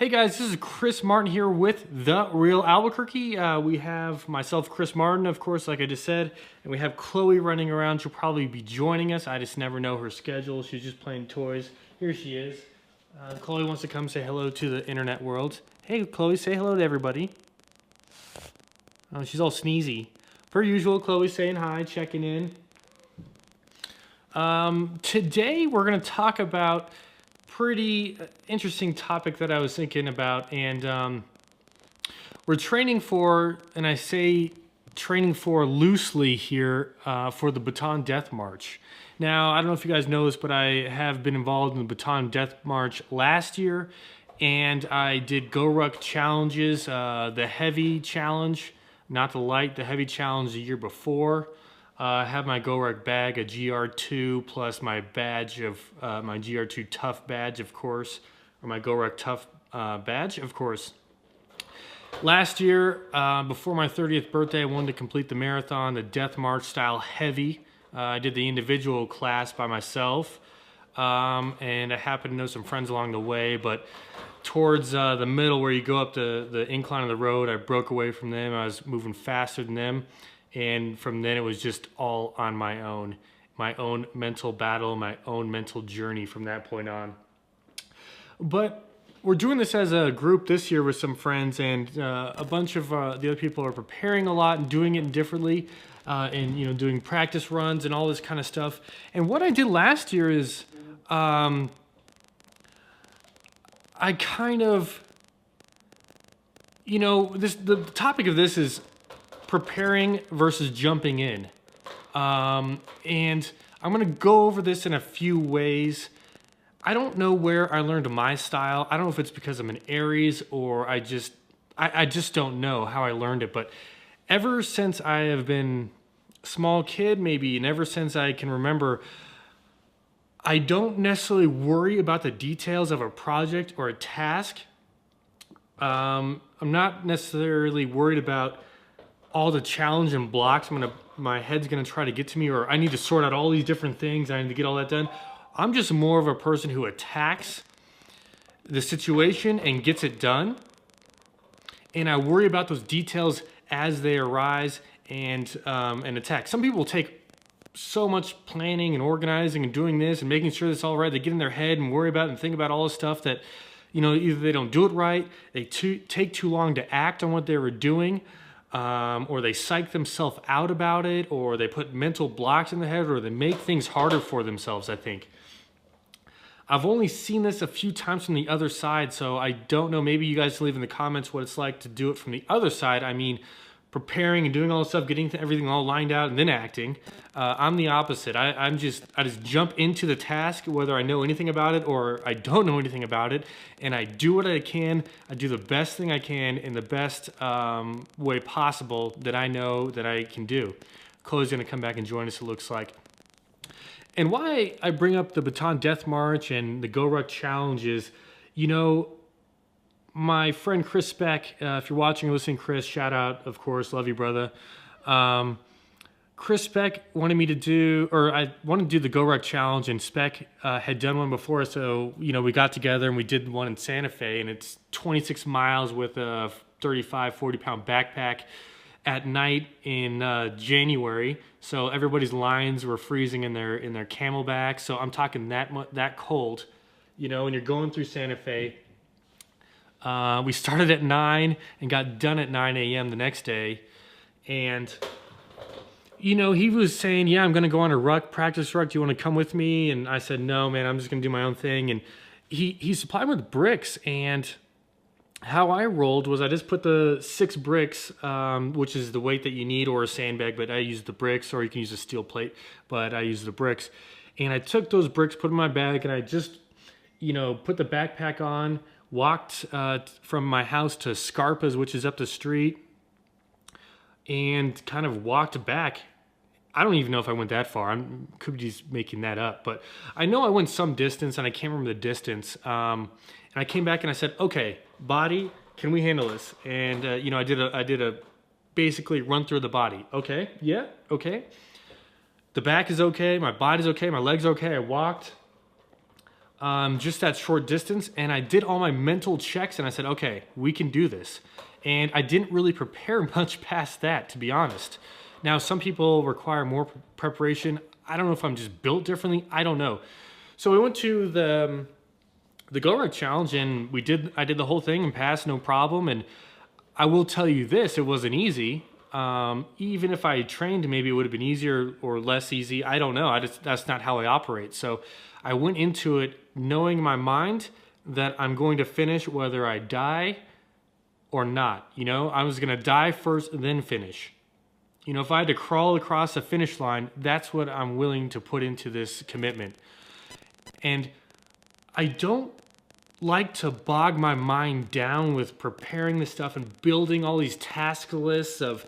Hey guys, this is Chris Martin here with The Real Albuquerque. We have myself, Chris Martin, of course, like I just said, and we have Chloe running around. She'll probably be joining us. I just never know her schedule. She's just playing toys. Here she is. Chloe wants to come say hello to the internet world. Hey Chloe, say hello to everybody. Oh, she's all sneezy. Per usual, Chloe's saying hi, checking in. Today we're going to talk about pretty interesting topic that I was thinking about, and we're training for, and I say training for loosely here, for the Baton Death March. Now, I don't know if you guys know this, but I have been involved in the Baton Death March last year, and I did Go Ruck challenges, the heavy challenge, not the light, the heavy challenge the year before. I have my Go Ruck bag, a GR2, plus my badge of, my GR2 Tough badge, of course, or my Go Ruck Tough badge, of course. Last year, before my 30th birthday, I wanted to complete the marathon, the Death March style heavy. I did the individual class by myself, and I happened to know some friends along the way, but towards the middle where you go up the incline of the road, I broke away from them. I was moving faster than them. And from then it was just all on my own mental battle, my own mental journey from that point on. But we're doing this as a group this year with some friends, and a bunch of the other people are preparing a lot and doing it differently, and doing practice runs and all this kind of stuff. And what I did last year is I kind of, the topic of this is preparing versus jumping in. And I'm going to go over this in a few ways. I don't know where I learned my style. I don't know if it's because I'm an Aries or I just don't know how I learned it. But ever since I have been a small kid maybe, and ever since I can remember, I don't necessarily worry about the details of a project or a task. I'm not necessarily worried about all the challenge and blocks my head's gonna try to get to me, or I need to sort out all these different things, I need to get all that done. I'm just more of a person who attacks the situation and gets it done. And I worry about those details as they arise and attack. Some people take so much planning and organizing and doing this and making sure that's all right. They get in their head and worry about it and think about all this stuff that, either they don't do it right, they take too long to act on what they were doing, or they psych themselves out about it, or they put mental blocks in the head, or they make things harder for themselves, I think. I've only seen this a few times from the other side, so I don't know. Maybe you guys leave in the comments what it's like to do it from the other side. I mean, preparing and doing all this stuff, getting everything all lined out and then acting. I'm the opposite. I just jump into the task, whether I know anything about it or I don't know anything about it, and I do what I can. I do the best thing I can in the best way possible that I know that I can do. Chloe's gonna come back and join us, it looks like. And why I bring up the Baton Death March and the Go Ruck challenges, my friend Chris Speck, if you're watching or listening, Chris, shout out, of course, love you, brother. Chris Speck wanted me to do, or I wanted to do the Go Ruck challenge, and Speck had done one before, so we got together and we did one in Santa Fe, and it's 26 miles with a 35, 40-pound backpack at night in January. So everybody's lines were freezing in their camelbacks. So I'm talking that cold, and you're going through Santa Fe. We started at 9 and got done at 9 a.m. the next day. And, he was saying, yeah, I'm going to go on a practice ruck. Do you want to come with me? And I said, no, man, I'm just going to do my own thing. And he supplied me with bricks. And how I rolled was I just put the 6 bricks, which is the weight that you need, or a sandbag, but I used the bricks, or you can use a steel plate, but I used the bricks. And I took those bricks, put them in my bag, and I just, put the backpack on, walked from my house to Scarpa's, which is up the street, and kind of walked back. I don't even know if I went that far. I could be just making that up, but I know I went some distance, and I can't remember the distance. And I came back and I said, okay, body, can we handle this? And I did a basically run through the body. Okay, yeah, okay. The back is okay, my body's okay, my legs are okay. I walked. just that short distance, and I did all my mental checks, and I said, okay, we can do this. And I didn't really prepare much past that, to be honest. Now, some people require more preparation. I don't know if I'm just built differently. I don't know. So we went to the Go Rug Challenge, and I did the whole thing and passed, no problem. And I will tell you this, it wasn't easy. Even if I trained, maybe it would have been easier or less easy. I don't know. That's not how I operate. So I went into it knowing in my mind that I'm going to finish whether I die or not. You know, I was going to die first and then finish. You know, if I had to crawl across the finish line, that's what I'm willing to put into this commitment. And I don't like to bog my mind down with preparing this stuff and building all these task lists of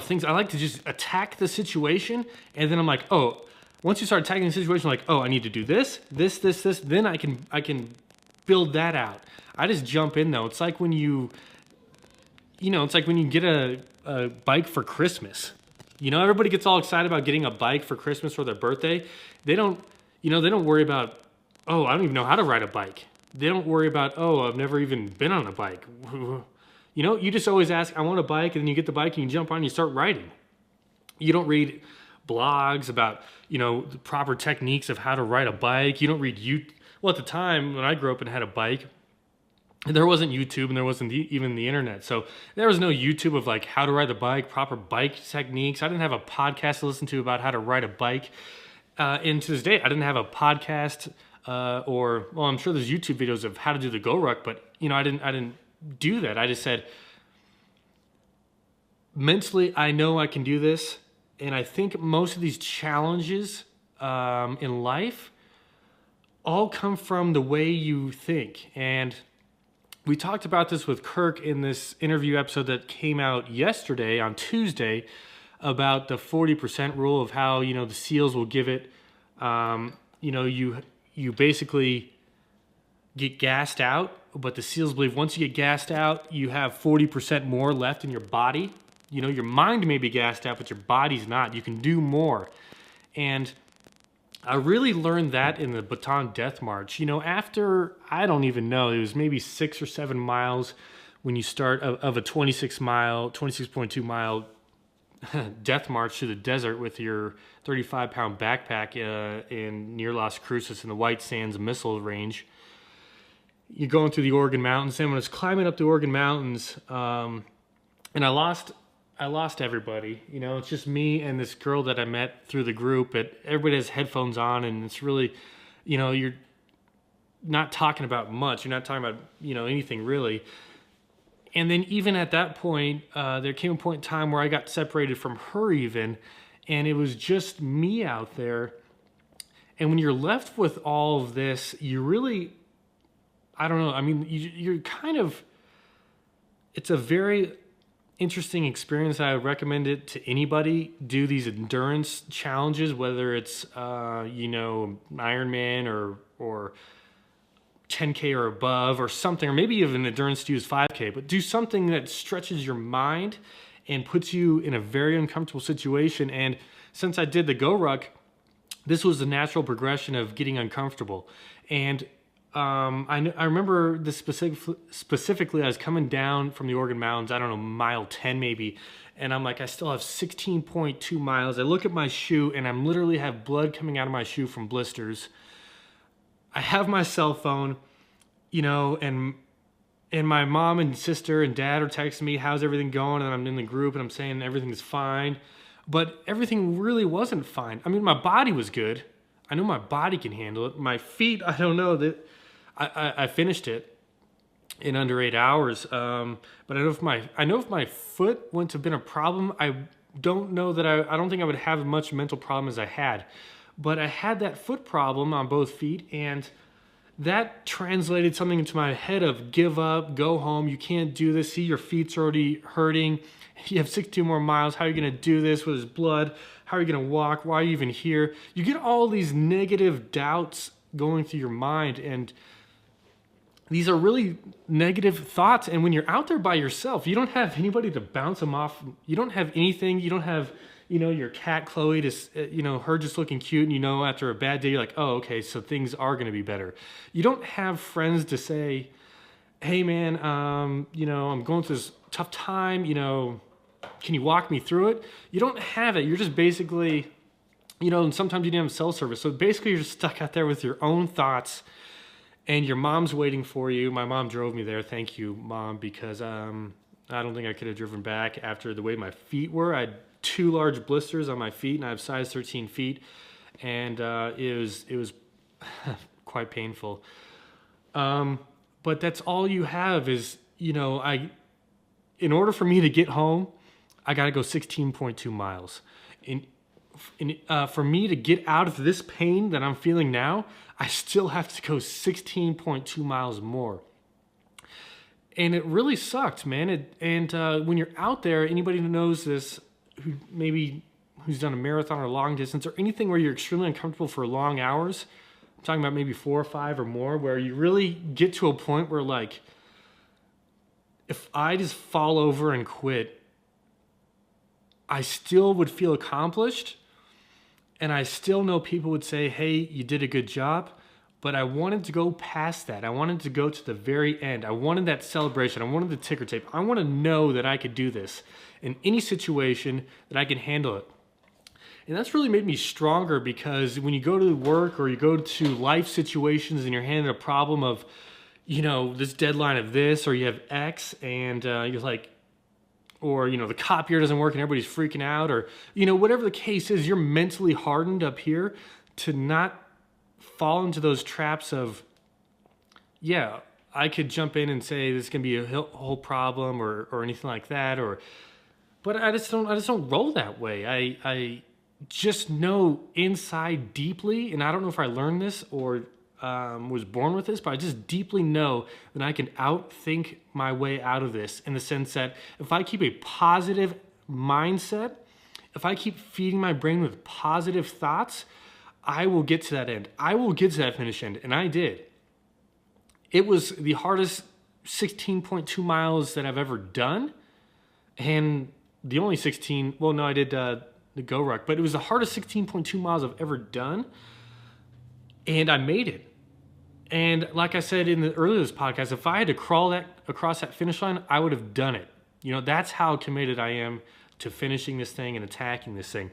things. I like to just attack the situation, and then I'm like, oh, once you start attacking the situation, like, oh, I need to do this, then I can build that out. I just jump in though. It's like when it's like when you get a bike for Christmas. You know, everybody gets all excited about getting a bike for Christmas or their birthday. They don't worry about, oh, I don't even know how to ride a bike. They don't worry about, oh, I've never even been on a bike. You know, you just always ask, I want a bike, and then you get the bike and you jump on and you start riding. You don't read blogs about, the proper techniques of how to ride a bike. You don't read well, at the time when I grew up and had a bike, there wasn't YouTube and there wasn't even the internet. So there was no YouTube of like how to ride the bike, proper bike techniques. I didn't have a podcast to listen to about how to ride a bike. And to this day, I didn't have a podcast I'm sure there's YouTube videos of how to do the Go Ruck, but I didn't do that. I just said, mentally, I know I can do this. And I think most of these challenges in life all come from the way you think. And we talked about this with Kirk in this interview episode that came out yesterday on Tuesday about the 40% rule of how, the SEALs will give it, you basically get gassed out, but the SEALs believe once you get gassed out, you have 40% more left in your body. Your mind may be gassed out, but your body's not. You can do more. And I really learned that in the Baton Death March. After, I don't even know, it was maybe 6 or 7 miles when you start of a 26.2 mile death march through the desert with your 35-pound backpack in near Las Cruces in the White Sands Missile Range. You're going through the Oregon Mountains, and when I was climbing up the Oregon Mountains, and I lost everybody. It's just me and this girl that I met through the group, but everybody has headphones on, and it's really, you're not talking about much. You're not talking about, anything really. And then even at that point, there came a point in time where I got separated from her even, and it was just me out there. And when you're left with all of this, you really, I don't know, I mean, you're kind of, it's a very interesting experience. I would recommend it to anybody. Do these endurance challenges, whether it's, Ironman or 10K or above or something, or maybe even endurance to use 5K, but do something that stretches your mind and puts you in a very uncomfortable situation. And since I did the Go Ruck, this was the natural progression of getting uncomfortable. And I remember this specifically, I was coming down from the Oregon Mountains, I don't know, mile 10 maybe, and I'm like, I still have 16.2 miles. I look at my shoe and I'm literally have blood coming out of my shoe from blisters. I have my cell phone, and my mom and sister and dad are texting me, how's everything going? And I'm in the group and I'm saying everything's fine, but everything really wasn't fine. I mean, my body was good. I know my body can handle it. My feet, I don't know that I finished it in under 8 hours. But I know if my foot wouldn't have been a problem, I don't know that I don't think I would have as much mental problem as I had. But I had that foot problem on both feet, and that translated something into my head of give up, go home, you can't do this, see your feet's already hurting, you have 62 more miles, how are you gonna do this with his blood, how are you gonna walk, why are you even here? You get all these negative doubts going through your mind, and these are really negative thoughts. And when you're out there by yourself, you don't have anybody to bounce them off, you don't have anything, you don't have your cat Chloe, just her just looking cute, and after a bad day, you're like, oh, okay, so things are going to be better. You don't have friends to say, hey man, I'm going through this tough time, can you walk me through it? You don't have it. You're just basically, and sometimes you didn't have cell service. So basically you're just stuck out there with your own thoughts, and your mom's waiting for you. My mom drove me there. Thank you, Mom, because I don't think I could have driven back after the way my feet were. I had 2 large blisters on my feet, and I have size 13 feet, and it was quite painful. But that's all you have is, in order for me to get home, I got to go 16.2 miles. For me to get out of this pain that I'm feeling now, I still have to go 16.2 miles more. And it really sucked, man. When you're out there, anybody who knows this, who's done a marathon or long distance or anything where you're extremely uncomfortable for long hours, I'm talking about maybe 4 or 5 or more, where you really get to a point where, like, if I just fall over and quit, I still would feel accomplished, and I still know people would say, hey, you did a good job, but I wanted to go past that. I wanted to go to the very end. I wanted that celebration. I wanted the ticker tape. I want to know that I could do this in any situation, that I can handle it. And that's really made me stronger, because when you go to work or you go to life situations and you're handed a problem of, this deadline of this, or you have X, and you're like, or, the copier doesn't work and everybody's freaking out, or, whatever the case is, you're mentally hardened up here to not fall into those traps of, yeah, I could jump in and say this is going to be a whole problem or anything like that, but I just don't roll that way. I just know inside deeply, and I don't know if I learned this or was born with this, but I just deeply know that I can outthink my way out of this, in the sense that if I keep a positive mindset, if I keep feeding my brain with positive thoughts, I will get to that end. I will get to that finish end, and I did. It was the hardest 16.2 miles that I've ever done, and the only 16, well, no, I did the Go Ruck, but it was the hardest 16.2 miles I've ever done, and I made it. And like I said in the earlier this podcast, if I had to crawl across that finish line, I would have done it. That's how committed I am to finishing this thing and attacking this thing.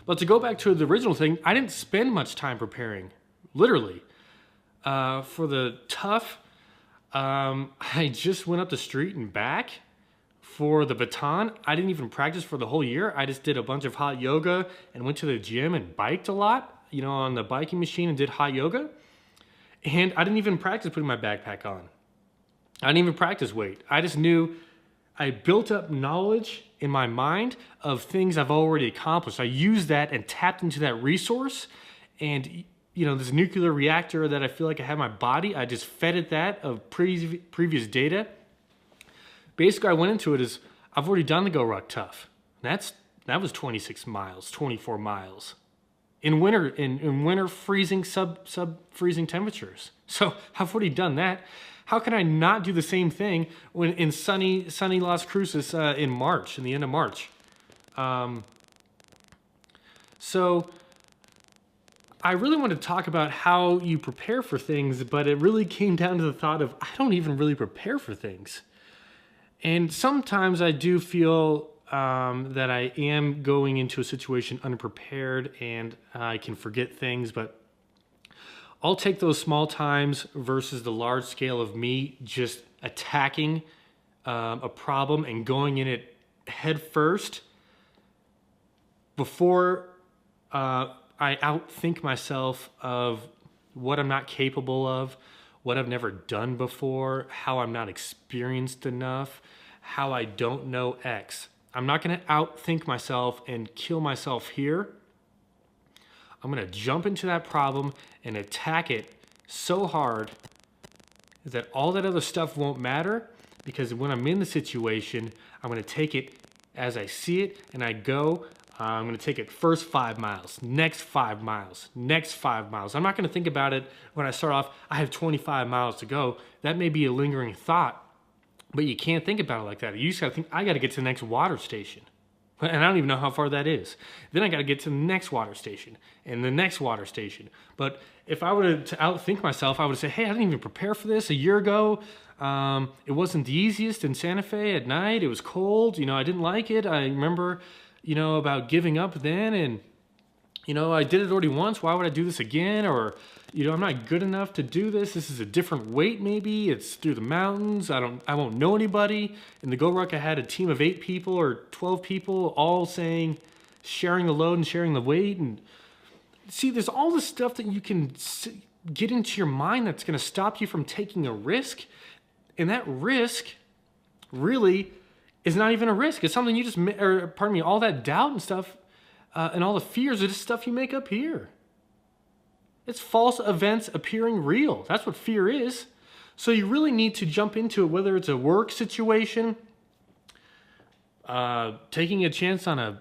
But to go back to the original thing, I didn't spend much time preparing, literally. For the tough, I just went up the street and back. For the baton, I didn't even practice for the whole year. I just did a bunch of hot yoga and went to the gym and biked a lot, on the biking machine, and did hot yoga. And I didn't even practice putting my backpack on. I didn't even practice weight. I just knew I built up knowledge in my mind of things I've already accomplished. I used that and tapped into that resource. And, this nuclear reactor that I feel like I have in my body, I just fed it that of previous data. Basically, I went into it as, I've already done the Go Ruck Tough. That was 26 miles, 24 miles. In winter freezing, sub-freezing temperatures. So I've already done that. How can I not do the same thing when in sunny Las Cruces in March, in the end of March? So I really want to talk about how you prepare for things, but it really came down to the thought of, I don't even really prepare for things. And sometimes I do feel that I am going into a situation unprepared, and I can forget things, but I'll take those small times versus the large scale of me just attacking a problem and going in it head first before I outthink myself of what I'm not capable of, what I've never done before, how I'm not experienced enough, how I don't know X. I'm not going to outthink myself and kill myself here. I'm going to jump into that problem and attack it so hard that all that other stuff won't matter, because when I'm in the situation, I'm going to take it as I see it and I go. I'm going to take it first 5 miles, next 5 miles, next 5 miles. I'm not going to think about it when I start off, I have 25 miles to go. That may be a lingering thought, but you can't think about it like that. You just got to think, I got to get to the next water station. And I don't even know how far that is. Then I got to get to the next water station and the next water station. But if I were to outthink myself, I would say, hey, I didn't even prepare for this a year ago. It wasn't the easiest in Santa Fe at night. It was cold. I didn't like it. I remember, about giving up then, and I did it already once. Why would I do this again? Or, I'm not good enough to do this. This is a different weight maybe. It's through the mountains. I won't know anybody. In the Go Ruck, I had a team of 8 people or 12 people all sharing the load and sharing the weight. And see, there's all this stuff that you can get into your mind that's going to stop you from taking a risk. And that risk really is not even a risk. It's something you just, all that doubt and stuff, and all the fears are just stuff you make up here. It's false events appearing real. That's what fear is. So you really need to jump into it, whether it's a work situation, taking a chance on a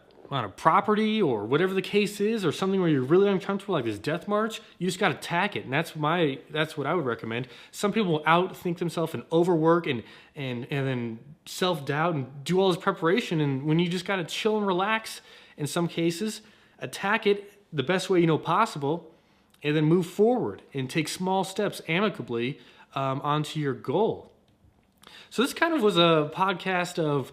property, or whatever the case is, or something where you're really uncomfortable, like this death march. You just got to tack it, and that's what I would recommend. Some people will outthink themselves and overwork and then self-doubt and do all this preparation, and when you just got to chill and relax, in some cases, attack it the best way possible, and then move forward and take small steps amicably onto your goal. So this kind of was a podcast of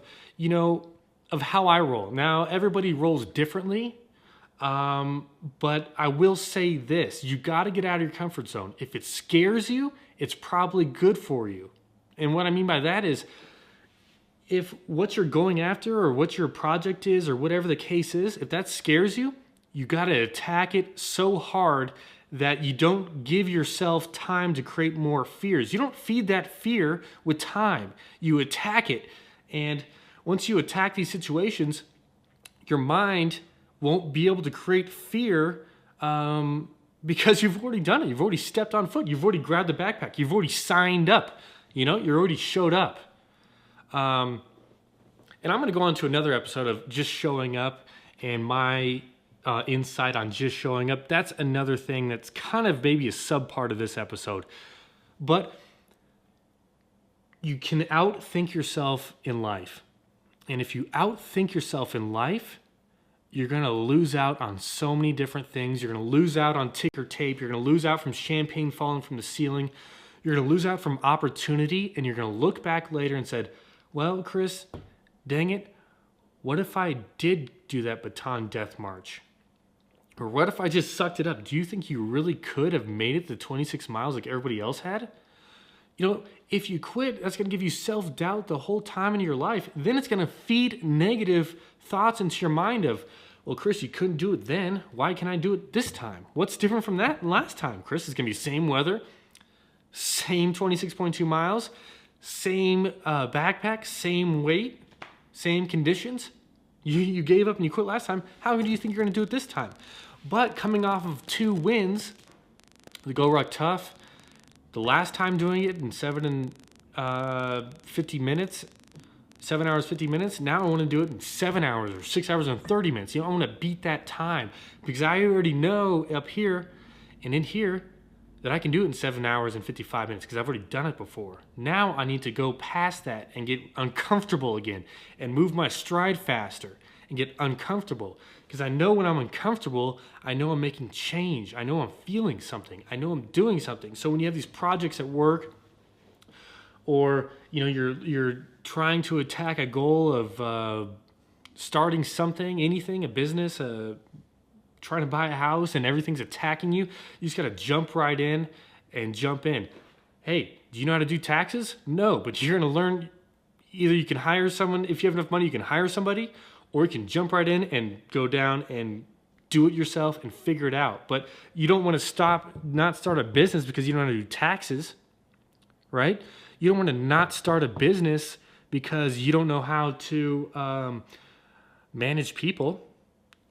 how I roll. Now, everybody rolls differently, but I will say this. You got to get out of your comfort zone. If it scares you, it's probably good for you. And what I mean by that is, if what you're going after or what your project is or whatever the case is, if that scares you, you got to attack it so hard that you don't give yourself time to create more fears. You don't feed that fear with time. You attack it. And once you attack these situations, your mind won't be able to create fear because you've already done it. You've already stepped on foot. You've already grabbed the backpack. You've already signed up. You already showed up. And I'm going to go on to another episode of just showing up and my insight on just showing up. That's another thing that's kind of maybe a subpart of this episode. But you can outthink yourself in life. And if you outthink yourself in life, you're going to lose out on so many different things. You're going to lose out on ticker tape. You're going to lose out from champagne falling from the ceiling. You're going to lose out from opportunity. And you're going to look back later and said, well, Chris, dang it, what if I did do that Baton Death March? Or what if I just sucked it up? Do you think you really could have made it the 26 miles like everybody else had? If you quit, that's going to give you self-doubt the whole time in your life. Then it's going to feed negative thoughts into your mind of, well, Chris, you couldn't do it then. Why can I do it this time? What's different from that last time? Chris, it's going to be same weather, same 26.2 miles, same backpack, same weight, same conditions. You gave up and you quit last time. How do you think you're going to do it this time? But coming off of 2 wins, the Go Ruck Tough, the last time doing it in 7 hours, 50 minutes. Now I want to do it in 7 hours or 6 hours and 30 minutes. I want to beat that time because I already know up here and in here that I can do it in 7 hours and 55 minutes because I've already done it before. Now I need to go past that and get uncomfortable again and move my stride faster and get uncomfortable. Because I know when I'm uncomfortable, I know I'm making change. I know I'm feeling something. I know I'm doing something. So when you have these projects at work, or you're trying to attack a goal of starting something, anything, a business, trying to buy a house, and everything's attacking you, you just got to jump right in and jump in. Hey, do you know how to do taxes? No, but you're going to learn. Either you can hire someone, if you have enough money, you can hire somebody, or you can jump right in and go down and do it yourself and figure it out. But you don't want to not start a business because you don't know how to do taxes, right? You don't want to not start a business because you don't know how to manage people,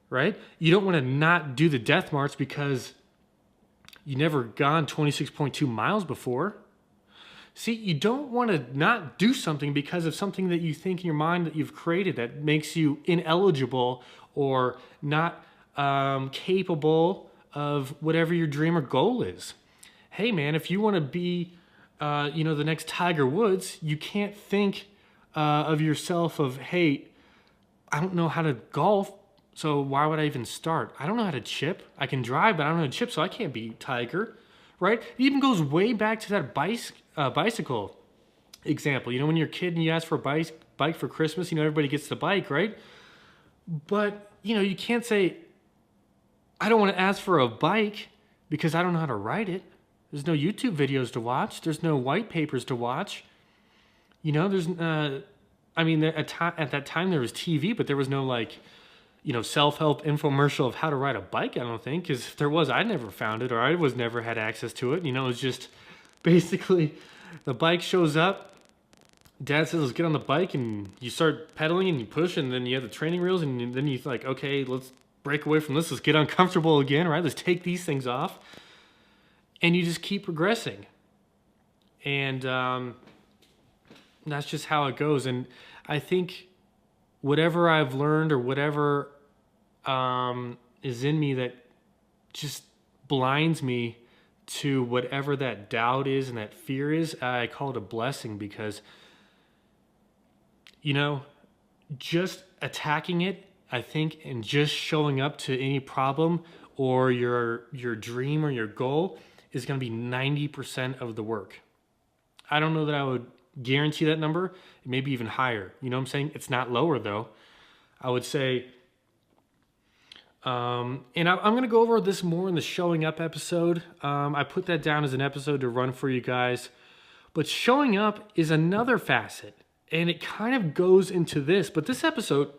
right? You don't want to not do the death march because you never gone 26.2 miles before. See, you don't want to not do something because of something that you think in your mind that you've created that makes you ineligible or not capable of whatever your dream or goal is. Hey, man, if you want to be, the next Tiger Woods, you can't think of yourself of, hey, I don't know how to golf, so why would I even start? I don't know how to chip. I can drive, but I don't know how to chip, so I can't be Tiger, right? It even goes way back to that bicycle example. You know, when you're a kid and you ask for a bike for Christmas, you know, everybody gets the bike, right? But, you know, you can't say, I don't want to ask for a bike because I don't know how to ride it. There's no YouTube videos to watch. There's no white papers to watch. You know, I mean, at that time there was TV, but there was no like, you know, self-help infomercial of how to ride a bike, I don't think. Because if there was, I never found it, or I was never had access to it. You know, it's just basically the bike shows up. Dad says, let's get on the bike, and you start pedaling and you push, and then you have the training wheels, and then you're like, okay, let's break away from this. Let's get uncomfortable again, right? Let's take these things off. And you just keep progressing. And that's just how it goes. And I think whatever I've learned or whatever is in me that just blinds me to whatever that doubt is and that fear is, I call it a blessing, because, you know, just attacking it, I think, and just showing up to any problem or your dream or your goal is going to be 90% of the work. I don't know that I would guarantee that number, maybe even higher. You know what I'm saying? It's not lower though. I would say, and I'm going to go over this more in the showing up episode. I put that down as an episode to run for you guys, but showing up is another facet, and it kind of goes into this, but this episode,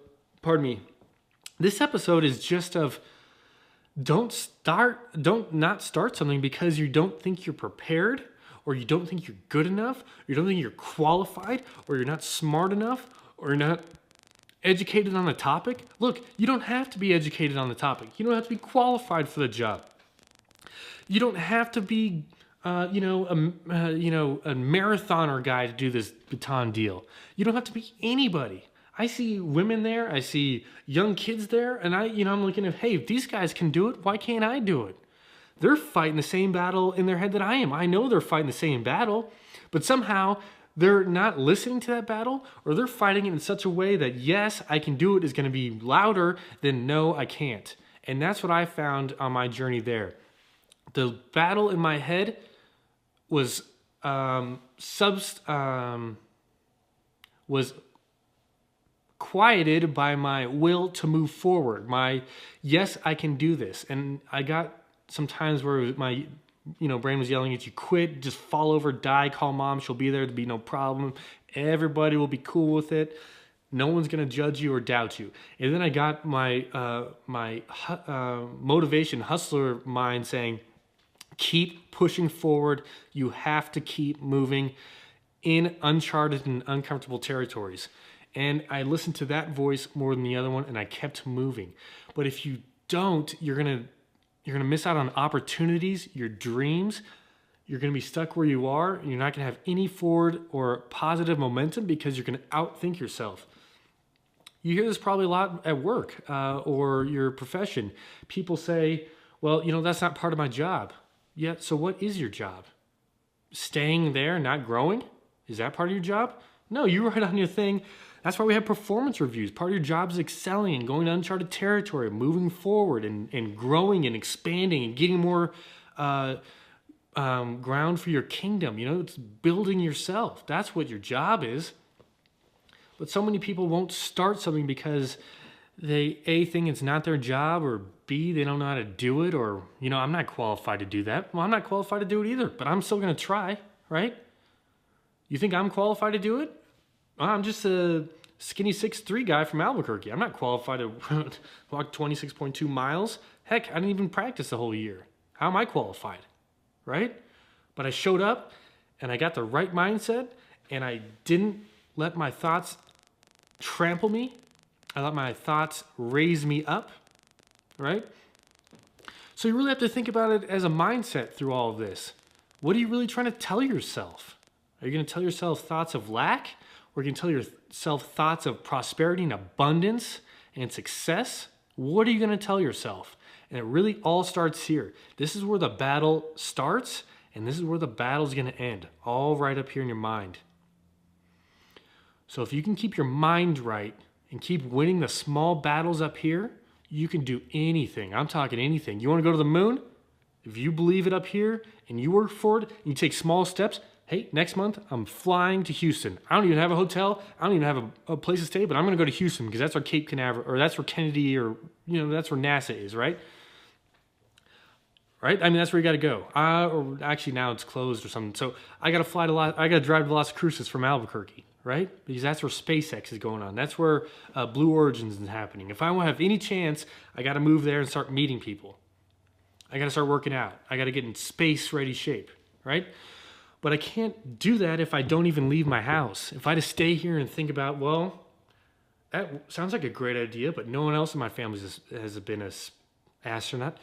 this episode is just of, don't not start something because you don't think you're prepared, or you don't think you're good enough, or you don't think you're qualified, or you're not smart enough, or you're not educated on the topic. Look, you don't have to be educated on the topic. You don't have to be qualified for the job. You don't have to be, a marathoner guy to do this baton deal. You don't have to be anybody. I see women there, I see young kids there, and I'm looking at, hey, if these guys can do it, why can't I do it? They're fighting the same battle in their head that I am. I know they're fighting the same battle, but somehow they're not listening to that battle, or they're fighting it in such a way that, yes, I can do it is going to be louder than no, I can't. And that's what I found on my journey there. The battle in my head was quieted by my will to move forward. My, yes, I can do this. And I got some times where my, brain was yelling at you, quit, just fall over, die, call mom, she'll be there, there'll be no problem. Everybody will be cool with it. No one's going to judge you or doubt you. And then I got my motivation hustler mind saying, keep pushing forward. You have to keep moving in uncharted and uncomfortable territories. And I listened to that voice more than the other one, and I kept moving. But if you don't, you're gonna miss out on opportunities, your dreams. You're gonna be stuck where you are, and you're not gonna have any forward or positive momentum because you're gonna outthink yourself. You hear this probably a lot at work or your profession. People say, well, that's not part of my job. Yeah, so what is your job? Staying there and not growing? Is that part of your job? No, you write on your thing. That's why we have performance reviews. Part of your job is excelling and going to uncharted territory, moving forward and growing and expanding and getting more ground for your kingdom. It's building yourself. That's what your job is. But so many people won't start something because they, A, think it's not their job, or B, they don't know how to do it, or, I'm not qualified to do that. Well, I'm not qualified to do it either, but I'm still going to try, right? You think I'm qualified to do it? I'm just a skinny 6'3" guy from Albuquerque. I'm not qualified to walk 26.2 miles. Heck, I didn't even practice the whole year. How am I qualified, right? But I showed up, and I got the right mindset, and I didn't let my thoughts trample me. I let my thoughts raise me up, right? So you really have to think about it as a mindset through all of this. What are you really trying to tell yourself? Are you going to tell yourself thoughts of lack? Or you can tell yourself thoughts of prosperity and abundance and success? What are you going to tell yourself? And it really all starts here. This is where the battle starts, and this is where the battle is going to end, all right up here in your mind. So if you can keep your mind right, and keep winning the small battles up here, you can do anything. I'm talking anything. You want to go to the moon? If you believe it up here and you work for it, and you take small steps, hey, next month I'm flying to Houston. I don't even have a hotel. I don't even have a place to stay, but I'm going to go to Houston because that's where Cape Canaveral, or that's where Kennedy, or that's where NASA is, right? Right? I mean, that's where you got to go. Or actually now it's closed or something. So I got to drive to Las Cruces from Albuquerque, right? Because that's where SpaceX is going on. That's where Blue Origins is happening. If I want to have any chance, I got to move there and start meeting people. I got to start working out. I got to get in space ready shape, right? But I can't do that if I don't even leave my house. If I just stay here and think about, well, that sounds like a great idea, but no one else in my family has been an astronaut.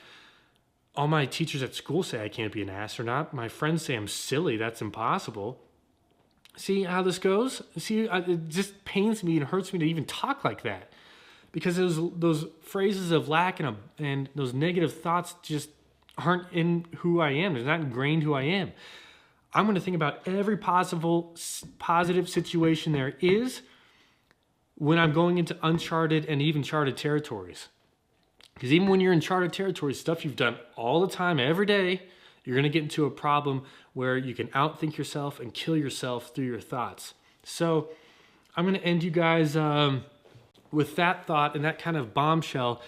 All my teachers at school say I can't be an astronaut. My friends say I'm silly. That's impossible. See how this goes? See, it just pains me and hurts me to even talk like that, because those phrases of lack and those negative thoughts just aren't in who I am. They're not ingrained who I am. I'm going to think about every possible positive situation there is when I'm going into uncharted and even charted territories. Because even when you're in charted territories, stuff you've done all the time, every day, you're going to get into a problem where you can outthink yourself and kill yourself through your thoughts. So I'm going to end you guys with that thought and that kind of bombshell.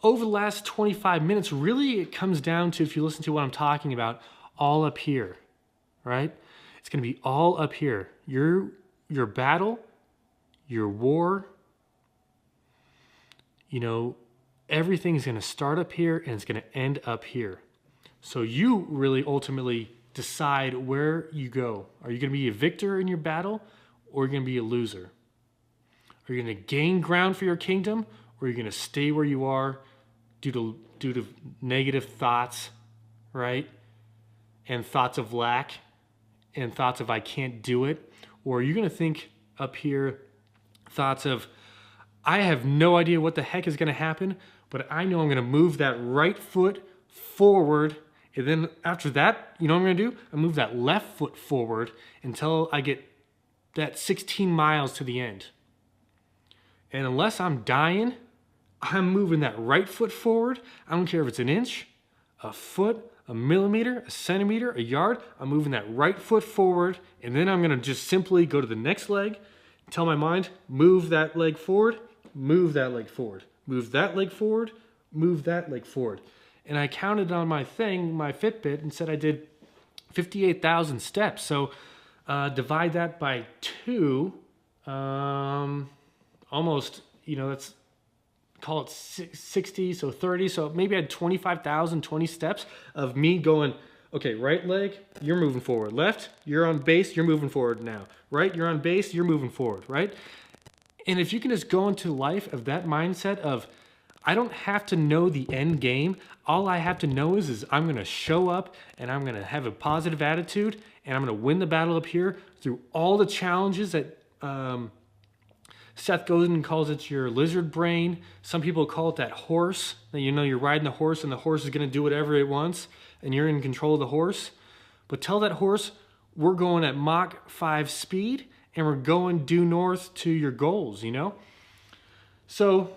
Over the last 25 minutes, really it comes down to, if you listen to what I'm talking about, all up here, right? It's going to be all up here. Your battle, your war, everything's going to start up here and it's going to end up here. So you really ultimately decide where you go. Are you going to be a victor in your battle, or are you going to be a loser? Are you going to gain ground for your kingdom, or are you going to stay where you are due to negative thoughts, right? And thoughts of lack and thoughts of I can't do it? Or are you going to think up here thoughts of I have no idea what the heck is going to happen, but I know I'm going to move that right foot forward, and then after that, you know what I'm going to do? I move that left foot forward until I get that 16 miles to the end. And unless I'm dying, I'm moving that right foot forward. I don't care if it's an inch, a foot, a millimeter, a centimeter, a yard. I'm moving that right foot forward, and then I'm going to just simply go to the next leg, tell my mind, move that leg forward, move that leg forward, move that leg forward, move that leg forward. And I counted on my Fitbit, and said I did 58,000 steps. So divide that by 2, almost, let's call it 60, so 30. So maybe I had 25,020 steps of me going, okay, right leg, you're moving forward. Left, you're on base, you're moving forward now. Right, you're on base, you're moving forward, right? And if you can just go into life of that mindset of, I don't have to know the end game. All I have to know is I'm going to show up, and I'm going to have a positive attitude, and I'm going to win the battle up here through all the challenges that Seth Godin calls it your lizard brain. Some people call it that horse. That you're riding the horse, and the horse is going to do whatever it wants, and you're in control of the horse. But tell that horse, we're going at Mach 5 speed, and we're going due north to your goals, So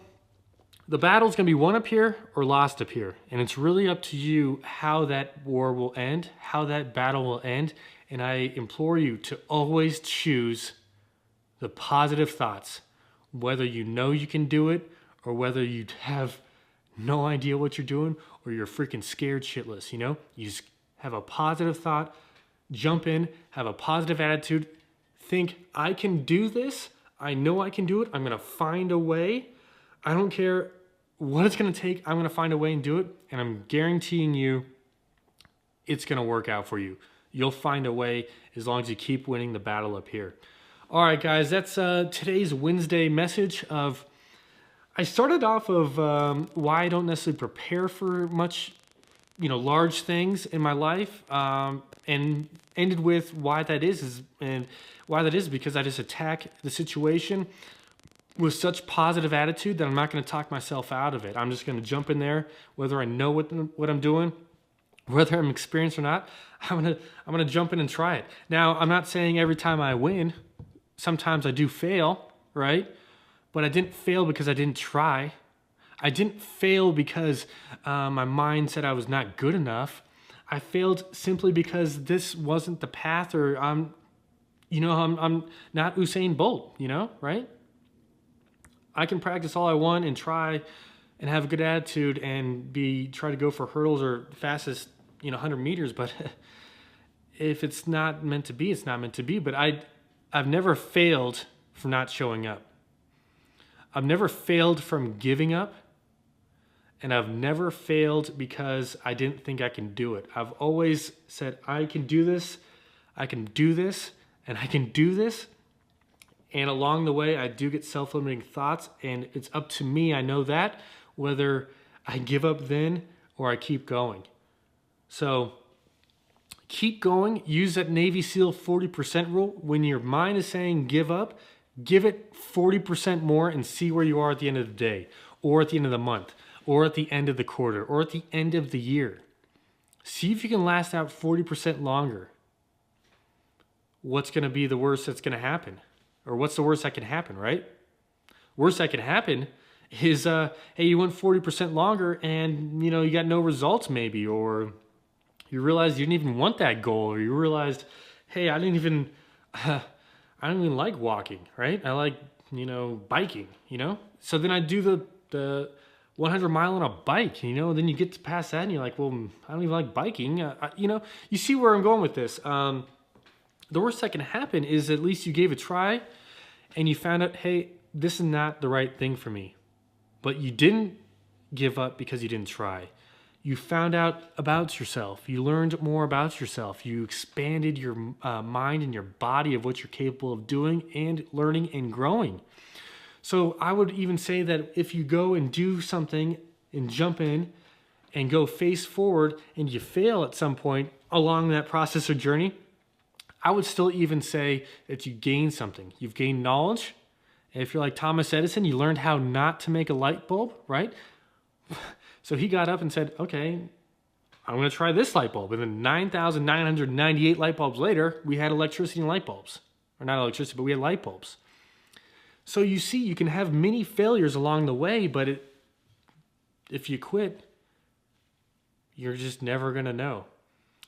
the battle's going to be won up here or lost up here. And it's really up to you how that war will end, how that battle will end. And I implore you to always choose the positive thoughts, whether you know you can do it or whether you have no idea what you're doing or you're freaking scared shitless, You just have a positive thought, jump in, have a positive attitude, think, I can do this. I know I can do it. I'm going to find a way. I don't care what it's going to take. I'm going to find a way and do it. And I'm guaranteeing you it's going to work out for you. You'll find a way as long as you keep winning the battle up here. All right, guys, that's today's Wednesday message of, I started off of why I don't necessarily prepare for much, large things in my life, and ended with why that is because I just attack the situation with such positive attitude that I'm not going to talk myself out of it. I'm just going to jump in there, whether I know what I'm doing, whether I'm experienced or not. I'm gonna jump in and try it. Now, I'm not saying every time I win. Sometimes I do fail, right? but I didn't fail because I didn't try. I didn't fail because my mind said I was not good enough. I failed simply because this wasn't the path, or I'm not Usain Bolt, right? I can practice all I want and try and have a good attitude and try to go for hurdles or fastest, 100 meters, but if it's not meant to be, it's not meant to be. But I've never failed from not showing up. I've never failed from giving up. And I've never failed because I didn't think I can do it. I've always said, I can do this, I can do this, and I can do this. And along the way, I do get self-limiting thoughts, and it's up to me, I know that, whether I give up then or I keep going. So keep going. Use that Navy SEAL 40% rule. When your mind is saying give up, give it 40% more and see where you are at the end of the day, or at the end of the month, or at the end of the quarter, or at the end of the year. See if you can last out 40% longer. What's going to be the worst that's going to happen? Or what's the worst that can happen, right? Worst that can happen is, hey, you went 40% longer and, you got no results maybe, or you realized you didn't even want that goal, or you realized, hey, I don't even like walking, right? I like, biking, So then I do the 100 mile on a bike, then you get past that and you're like, well, I don't even like biking. You see where I'm going with this. The worst that can happen is at least you gave a try and you found out, hey, this is not the right thing for me. But you didn't give up because you didn't try. You found out about yourself. You learned more about yourself. You expanded your mind and your body of what you're capable of doing and learning and growing. So I would even say that if you go and do something and jump in and go face forward and you fail at some point along that process or journey, I would still even say that you gained something. You've gained knowledge. And if you're like Thomas Edison, you learned how not to make a light bulb, right? So he got up and said, okay, I'm going to try this light bulb. And then 9,998 light bulbs later, we had electricity and light bulbs. Or not electricity, but we had light bulbs. So you see, you can have many failures along the way, but if you quit, you're just never going to know.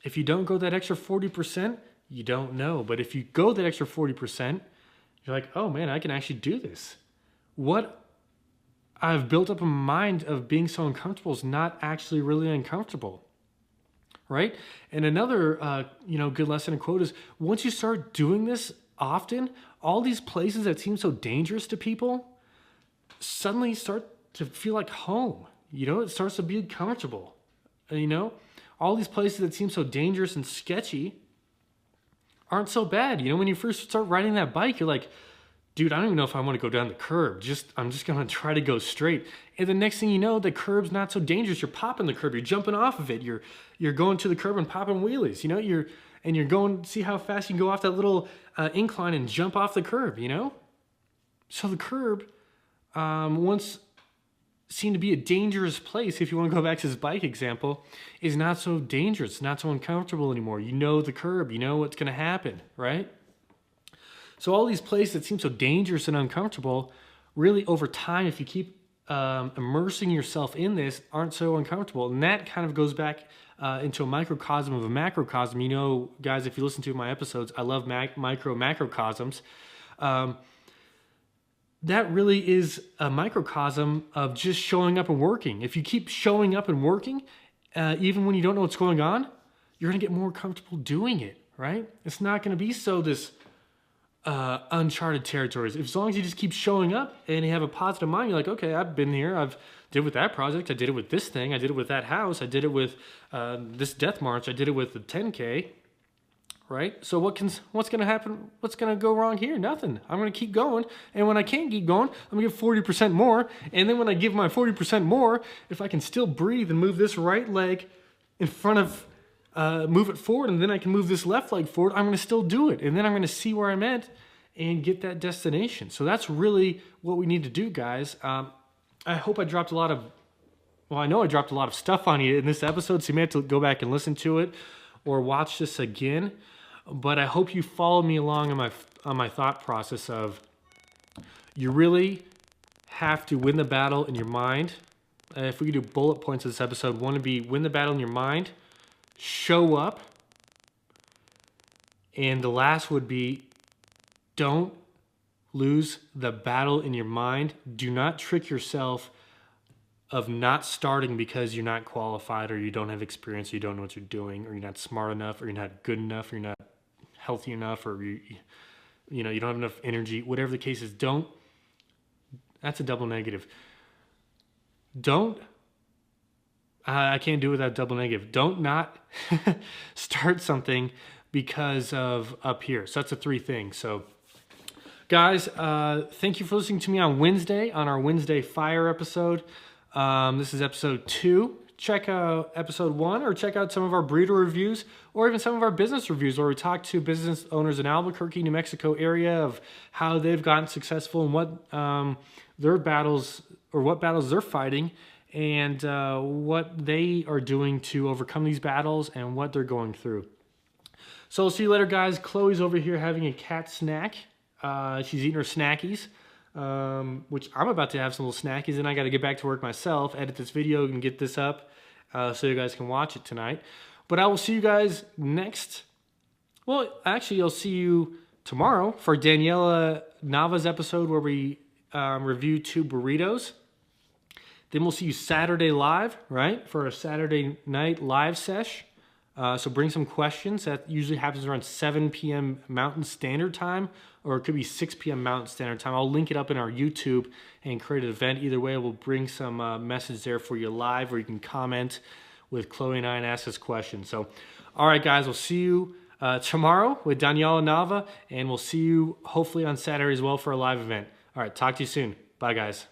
If you don't go that extra 40%, you don't know. But if you go that extra 40%, you're like, oh man, I can actually do this. What I've built up a mind of being so uncomfortable is not actually really uncomfortable, right? And another, good lesson and quote is, once you start doing this often, all these places that seem so dangerous to people suddenly start to feel like home. It starts to be comfortable. All these places that seem so dangerous and sketchy aren't so bad. When you first start riding that bike, you're like, dude, I don't even know if I want to go down the curb. I'm just going to try to go straight. And the next thing you know, the curb's not so dangerous. You're popping the curb. You're jumping off of it. You're going to the curb and popping wheelies. You're going, see how fast you can go off that little incline and jump off the curb, So the curb once seemed to be a dangerous place, if you want to go back to this bike example, is not so dangerous, not so uncomfortable anymore. You know the curb, you know what's going to happen, right? So all these places that seem so dangerous and uncomfortable, really over time, if you keep immersing yourself in this, aren't so uncomfortable. And that kind of goes back into a microcosm of a macrocosm. Guys, if you listen to my episodes, I love macrocosms. That really is a microcosm of just showing up and working. If you keep showing up and working, even when you don't know what's going on, you're going to get more comfortable doing it, right? It's not going to be so this uncharted territories. As long as you just keep showing up and you have a positive mind, you're like, okay, I've been here. I've did it with that project. I did it with this thing. I did it with that house. I did it with this death march. I did it with the 10K. Right? So what's going to happen? What's going to go wrong here? Nothing. I'm going to keep going. And when I can't keep going, I'm going to give 40% more. And then when I give my 40% more, if I can still breathe and move this right leg in front of, move it forward, and then I can move this left leg forward, I'm going to still do it. And then I'm going to see where I'm at and get that destination. So that's really what we need to do, guys. I hope I dropped a lot of, I know I dropped a lot of stuff on you in this episode, so you may have to go back and listen to it or watch this again. But I hope you follow me along on my thought process of, you really have to win the battle in your mind. If we could do bullet points of this episode, one would be win the battle in your mind, show up, and the last would be don't lose the battle in your mind. Do not trick yourself of not starting because you're not qualified or you don't have experience, or you don't know what you're doing, or you're not smart enough, or you're not good enough, or you're not healthy enough, or you don't have enough energy. Whatever the case is, don't. That's a double negative. Don't. I can't do it without double negative. Don't not start something because of up here. So that's the three things. So guys, thank you for listening to me on Wednesday, on our Wednesday Fire episode. This is episode 2. Check out episode 1, or check out some of our breeder reviews, or even some of our business reviews where we talk to business owners in Albuquerque, New Mexico area of how they've gotten successful and what their battles, or what battles they're fighting, and what they are doing to overcome these battles and what they're going through. So I'll see you later, guys. Chloe's over here having a cat snack. She's eating her snackies. Which I'm about to have some little snackies, and I got to get back to work myself, edit this video and get this up so you guys can watch it tonight. But I will see you guys next. Well, actually, I'll see you tomorrow for Daniela Nava's episode where we review 2 burritos. Then we'll see you Saturday live, right, for a Saturday night live sesh. So bring some questions. That usually happens around 7 p.m. Mountain Standard Time, or it could be 6 p.m. Mountain Standard Time. I'll link it up in our YouTube and create an event. Either way, we'll bring some message there for you live, where you can comment with Chloe and I and ask us questions. So, all right, guys, we'll see you tomorrow with Daniela Nava, and we'll see you hopefully on Saturday as well for a live event. All right, talk to you soon. Bye, guys.